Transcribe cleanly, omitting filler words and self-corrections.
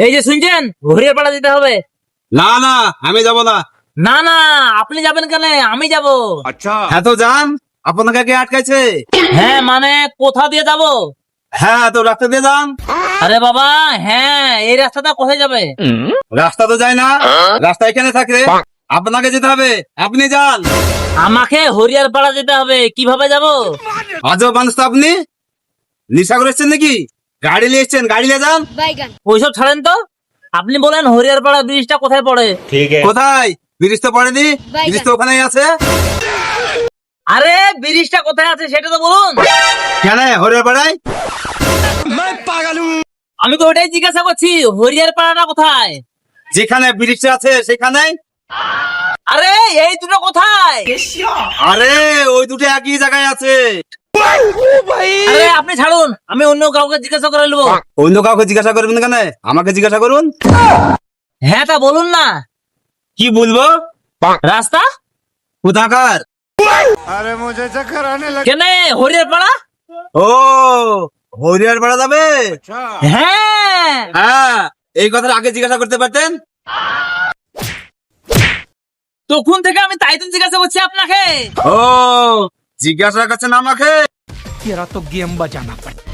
এই যে শুনছেন, ঘুরিয়ে পাড়া যেতে হবে। না না, আমি যাব না। না না, আপনি যাবেন কেন? আমি যাব। হ্যাঁ তো যান, আপনাকে কে আটকাইছে? হ্যাঁ মানে কোথা দিয়ে যাব? হ্যাঁ তো রাস্তা দিয়ে যান। আরে বাবা, হ্যাঁ এই রাস্তাটা কোথায় যাবে? রাস্তা তো যায় না, রাস্তা এখানে থাকে, আপনাকে যেতে হবে, আপনি যান। আমাকে হরিয়ার পাড়া যেতে হবে, কিভাবে যাব? আজব মানুষ তো আপনি, নেশা করেছেন নাকি? গাড়ি নিয়ে এসছেন, গাড়ি নিয়ে যান। ওইসব ছাড়েন তো, আপনি বলেন হরিয়ার পাড়া ব্রিজটা কোথায় পড়ে? কোথায়? ব্রিজ তো পড়েনি, ব্রিজ তো ওখানেই আছে। আরে ব্রিজটা কোথায় আছে সেটা তো বলুন। কেন হরিয়ার পাড়ায়? আমি তো ওটাই জিজ্ঞাসা করছি, হরিয়ার পাড়াটা কোথায়? যেখানে ব্রিজটা আছে সেখানে। আরে এই দুটো কোথায়? আরে ওই দুটো একই জায়গায় আছে। আরে আপনি ছাড়ুন, আমি অন্য কাউকে জিজ্ঞাসা করে নেবো। অন্য কাউকে জিজ্ঞাসা করবেন কেন? আমাকে জিজ্ঞাসা করুন। হ্যাঁ তা বলুন না। কি বলবো? রাস্তা কোথাকার? কেন হরিয়ার পাড়া? ও, হরিয়ার পাড়া যাবে? হ্যাঁ হ্যাঁ, এই কথা আগে জিজ্ঞাসা করতে পারতেন। তখন থেকে আমি তাই তো জিজ্ঞাসা করছি আপনাকে। ও, জিজ্ঞাসা করছেন আমাকে? तेरा तो गेम बजाना पड़ता है।